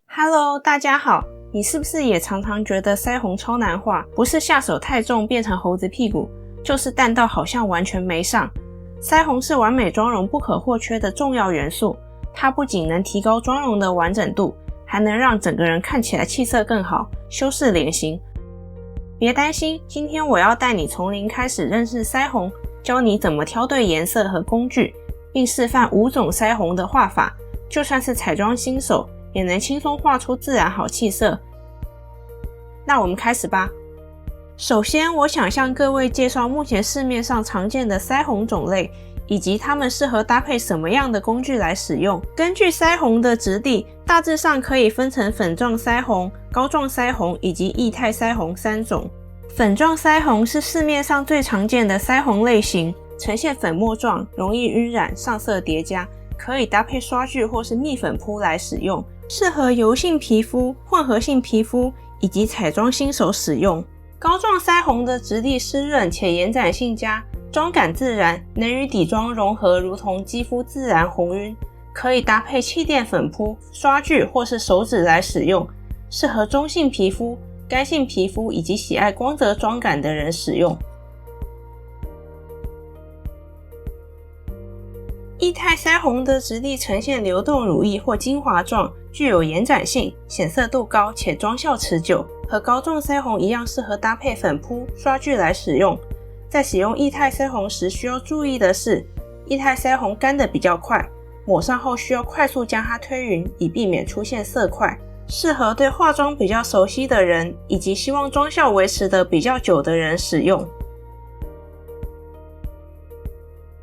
Hello， 大家好，你是不是也常常觉得腮红超难画？不是下手太重变成猴子屁股，就是淡到好像完全没上。腮红是完美妆容不可或缺的重要元素，它不仅能提高妆容的完整度，还能让整个人看起来气色更好，修饰脸型。别担心，今天我要带你从零开始认识腮红，教你怎么挑对颜色和工具，并示范5种腮红的画法，就算是彩妆新手也能轻松画出自然好气色。那我们开始吧。首先，我想向各位介绍目前市面上常见的腮红种类，以及它们适合搭配什么样的工具来使用。根据腮红的质地，大致上可以分成粉状腮红、膏状腮红以及液态腮红3种。粉状腮红是市面上最常见的腮红类型，呈现粉末状，容易晕染，上色叠加，可以搭配刷具或是蜜粉扑来使用，适合油性皮肤、混合性皮肤以及彩妆新手使用。膏状腮红的质地湿润且延展性佳，妆感自然，能与底妆融合，如同肌肤自然红晕，可以搭配气垫粉扑、刷具或是手指来使用，适合中性皮肤、干性皮肤以及喜爱光泽妆感的人使用。液态腮红的质地呈现流动乳液或精华状，具有延展性，显色度高且妆效持久，和膏状腮红一样适合搭配粉扑、刷具来使用。在使用液态腮红时需要注意的是，液态腮红干得比较快，抹上后需要快速将它推匀，以避免出现色块，适合对化妆比较熟悉的人以及希望妆效维持得比较久的人使用。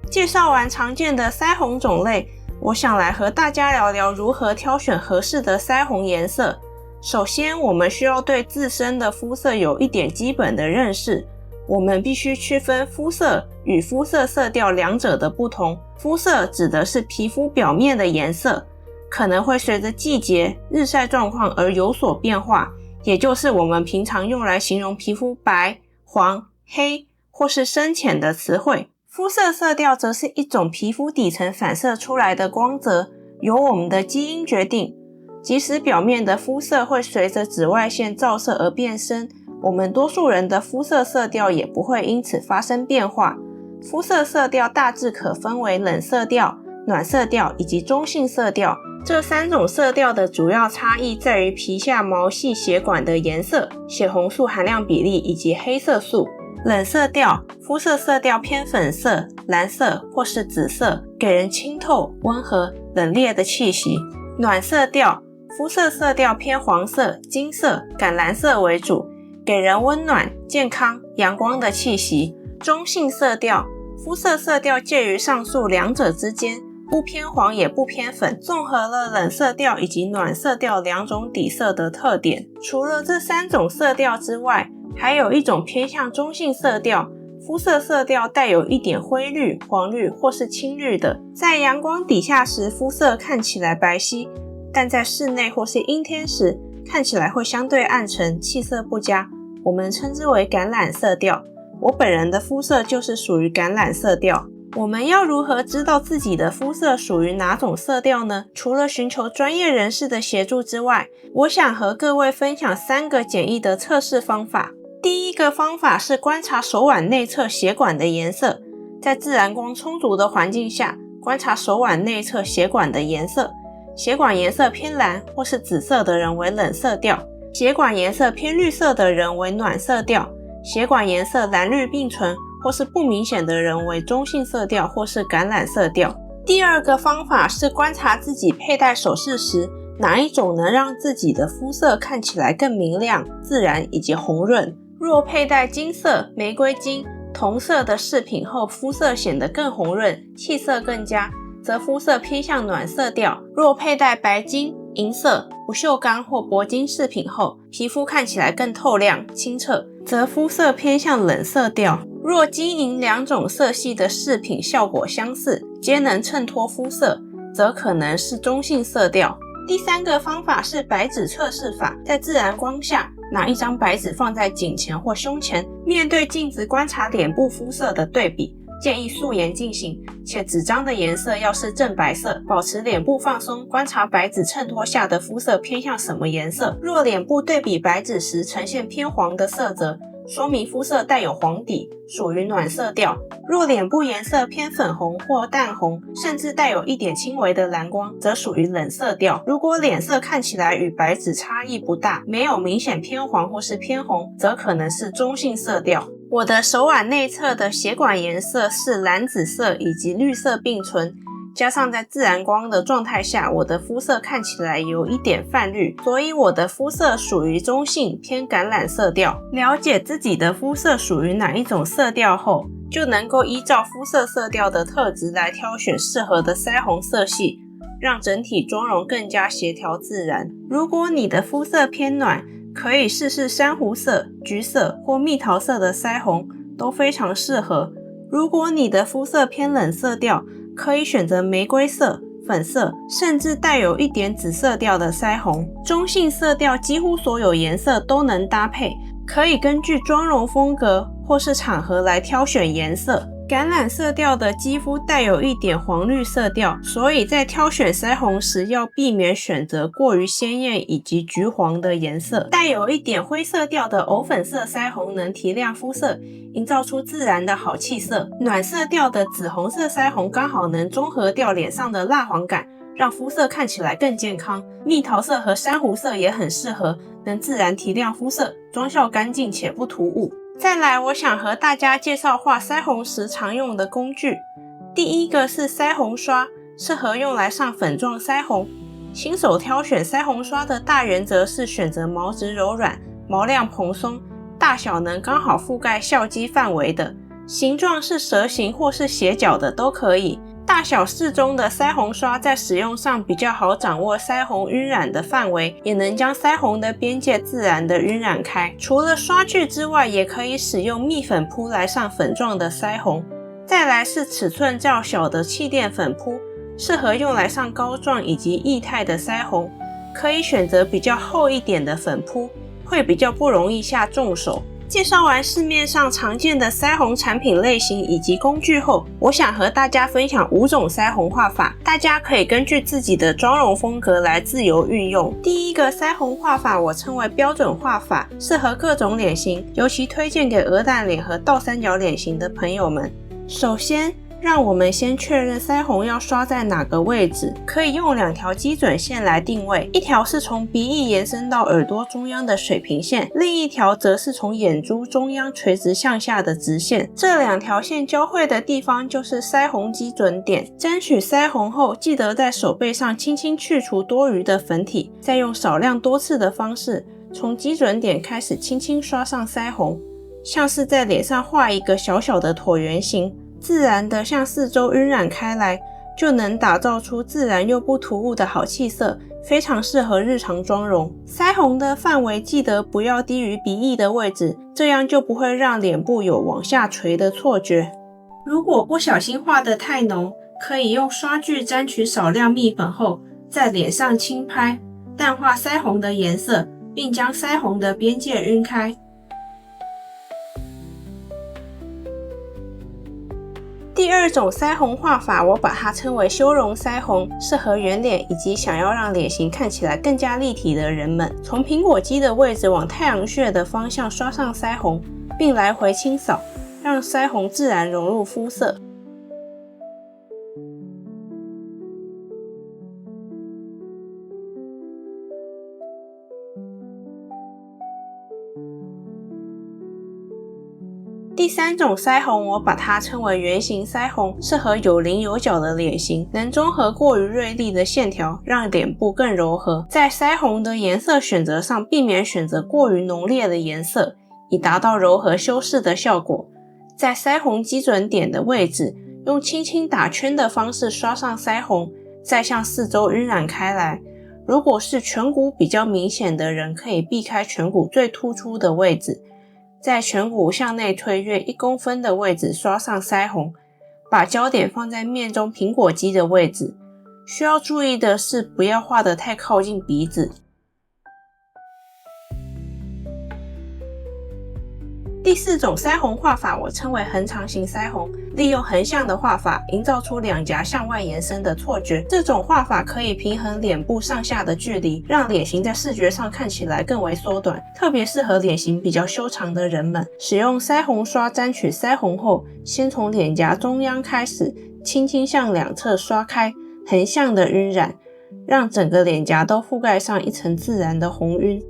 介绍完常见的腮红种类，我想来和大家聊聊如何挑选合适的腮红颜色。首先，我们需要对自身的肤色有一点基本的认识。我们必须区分肤色与肤色色调两者的不同。肤色指的是皮肤表面的颜色，可能会随着季节、日晒状况而有所变化，也就是我们平常用来形容皮肤白、黄、黑或是深浅的词汇。肤色色调则是一种皮肤底层反射出来的光泽，由我们的基因决定。即使表面的肤色会随着紫外线照射而变深，我们多数人的肤色色调也不会因此发生变化。肤色色调大致可分为冷色调、暖色调以及中性色调。这3种色调的主要差异在于皮下毛细血管的颜色、血红素含量比例以及黑色素。冷色调，肤色色调偏粉色、蓝色或是紫色，给人清透、温和、冷冽的气息。暖色调，肤色色调偏黄色、金色、橄榄色为主，给人温暖、健康、阳光的气息。中性色调，肤色色调介于上述两者之间，不偏黄也不偏粉，综合了冷色调以及暖色调2种底色的特点。除了这3种色调之外，还有一种偏向中性色调，肤色色调带有一点灰绿、黄绿或是青绿的，在阳光底下时肤色看起来白皙，但在室内或是阴天时看起来会相对暗沉，气色不佳，我们称之为橄榄色调。我本人的肤色就是属于橄榄色调。我们要如何知道自己的肤色属于哪种色调呢？除了寻求专业人士的协助之外，我想和各位分享3个简易的测试方法。第一个方法是观察手腕内侧血管的颜色，在自然光充足的环境下，观察手腕内侧血管的颜色。血管颜色偏蓝或是紫色的人为冷色调，血管颜色偏绿色的人为暖色调，血管颜色蓝绿并存或是不明显的人为中性色调或是橄榄色调。第二个方法是观察自己佩戴首饰时，哪一种能让自己的肤色看起来更明亮、自然以及红润。若佩戴金色、玫瑰金、同色的饰品后，肤色显得更红润，气色更佳，则肤色偏向暖色调。若佩戴白金、银色、不锈钢或铂金饰品后，皮肤看起来更透亮、清澈，则肤色偏向冷色调。若金银2种色系的饰品效果相似，皆能衬托肤色，则可能是中性色调。第3个方法是白纸测试法，在自然光下，拿一张白纸放在颈前或胸前，面对镜子观察脸部肤色的对比，建议素颜进行，且纸张的颜色要是正白色，保持脸部放松，观察白纸衬托下的肤色偏向什么颜色。若脸部对比白纸时呈现偏黄的色泽，说明肤色带有黄底，属于暖色调。若脸部颜色偏粉红或淡红，甚至带有一点轻微的蓝光，则属于冷色调。如果脸色看起来与白纸差异不大，没有明显偏黄或是偏红，则可能是中性色调。我的手腕内侧的血管颜色是蓝紫色以及绿色并存，加上在自然光的状态下，我的肤色看起来有一点泛绿，所以我的肤色属于中性偏橄榄色调。了解自己的肤色属于哪一种色调后，就能够依照肤色色调的特质来挑选适合的腮红色系，让整体妆容更加协调自然。如果你的肤色偏暖，可以试试珊瑚色、橘色或蜜桃色的腮红，都非常适合。如果你的肤色偏冷色调，可以选择玫瑰色、粉色，甚至带有一点紫色调的腮红。中性色调几乎所有颜色都能搭配，可以根据妆容风格或是场合来挑选颜色。橄榄色调的肌肤带有一点黄绿色调，所以在挑选腮红时要避免选择过于鲜艳以及橘黄的颜色。带有一点灰色调的藕粉色腮红能提亮肤色，营造出自然的好气色。暖色调的紫红色腮红刚好能中和掉脸上的蜡黄感，让肤色看起来更健康。蜜桃色和珊瑚色也很适合，能自然提亮肤色，妆效干净且不突兀。再来，我想和大家介绍画腮红时常用的工具。第一个是腮红刷，适合用来上粉状腮红。新手挑选腮红刷的大原则是选择毛质柔软、毛量蓬松、大小能刚好覆盖笑肌范围的，形状是蛇形或是斜角的都可以。大小适中的腮红刷在使用上比较好掌握腮红晕染的范围，也能将腮红的边界自然的晕染开。除了刷具之外，也可以使用蜜粉扑来上粉状的腮红。再来是尺寸较小的气垫粉扑，适合用来上膏状以及液态的腮红，可以选择比较厚一点的粉扑，会比较不容易下重手。介绍完市面上常见的腮红产品类型以及工具后，我想和大家分享5种腮红画法，大家可以根据自己的妆容风格来自由运用。第一个腮红画法我称为标准画法，适合各种脸型，尤其推荐给鹅蛋脸和倒三角脸型的朋友们。首先，让我们先确认腮红要刷在哪个位置，可以用2条基准线来定位，一条是从鼻翼延伸到耳朵中央的水平线，另一条则是从眼珠中央垂直向下的直线。这2条线交汇的地方就是腮红基准点。沾取腮红后，记得在手背上轻轻去除多余的粉体，再用少量多次的方式，从基准点开始轻轻刷上腮红，像是在脸上画一个小小的椭圆形，自然的向四周晕染开来，就能打造出自然又不突兀的好气色，非常适合日常妆容。腮红的范围记得不要低于鼻翼的位置，这样就不会让脸部有往下垂的错觉。如果不小心画得太浓，可以用刷具沾取少量蜜粉后，在脸上轻拍，淡化腮红的颜色，并将腮红的边界晕开。第2种腮红画法，我把它称为修容腮红，适合圆脸以及想要让脸型看起来更加立体的人们。从苹果肌的位置往太阳穴的方向刷上腮红，并来回清扫，让腮红自然融入肤色。第3种腮红，我把它称为圆形腮红，适合有棱有角的脸型，能中和过于锐利的线条，让脸部更柔和。在腮红的颜色选择上，避免选择过于浓烈的颜色，以达到柔和修饰的效果。在腮红基准点的位置，用轻轻打圈的方式刷上腮红，再向四周晕染开来。如果是颧骨比较明显的人，可以避开颧骨最突出的位置，在颧骨向内推约1公分的位置刷上腮红，把焦点放在面中苹果肌的位置。需要注意的是，不要画得太靠近鼻子。第4种腮红画法我称为横长型腮红，利用横向的画法营造出两颊向外延伸的错觉。这种画法可以平衡脸部上下的距离，让脸型在视觉上看起来更为缩短，特别适合脸型比较修长的人们。使用腮红刷沾取腮红后，先从脸颊中央开始，轻轻向两侧刷开，横向的晕染，让整个脸颊都覆盖上一层自然的红晕。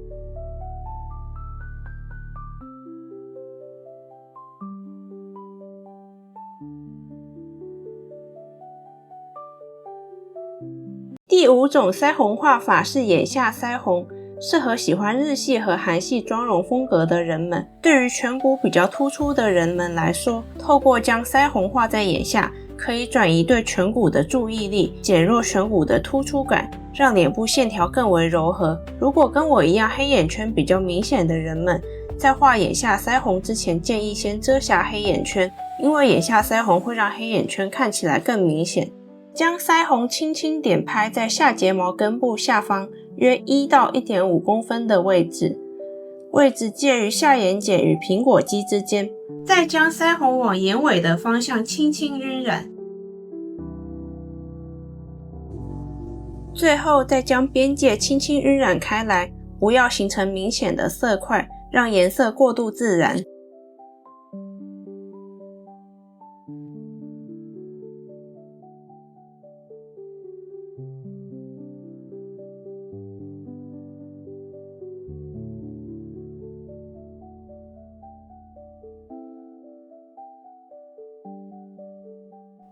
第5种腮红画法是眼下腮红，适合喜欢日系和韩系妆容风格的人们。对于颧骨比较突出的人们来说，透过将腮红画在眼下，可以转移对颧骨的注意力，减弱颧骨的突出感，让脸部线条更为柔和。如果跟我一样黑眼圈比较明显的人们，在画眼下腮红之前，建议先遮瑕黑眼圈，因为眼下腮红会让黑眼圈看起来更明显。将腮红轻轻点拍在下睫毛根部下方约1到 1.5 公分的位置，位置介于下眼睑与苹果肌之间。再将腮红往眼尾的方向轻轻晕染，最后再将边界轻轻晕染开来，不要形成明显的色块，让颜色过渡自然。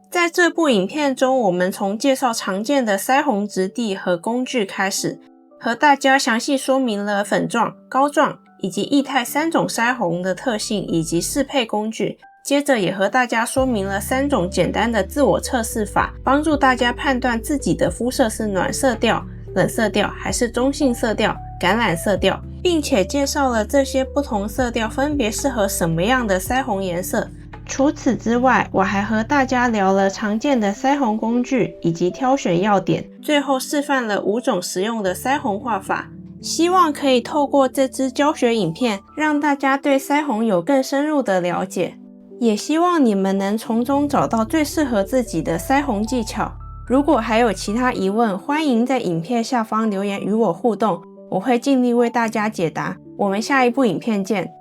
在这部影片中，我们从介绍常见的腮红质地和工具开始，和大家详细说明了粉状、膏状以及液态3种腮红的特性以及适配工具。接着也和大家说明了3种简单的自我测试法，帮助大家判断自己的肤色是暖色调、冷色调还是中性色调、橄榄色调，并且介绍了这些不同色调分别适合什么样的腮红颜色。除此之外，我还和大家聊了常见的腮红工具以及挑选要点，最后示范了5种实用的腮红画法。希望可以透过这支教学影片，让大家对腮红有更深入的了解，也希望你们能从中找到最适合自己的腮红技巧。如果还有其他疑问，欢迎在影片下方留言与我互动，我会尽力为大家解答。我们下一部影片见。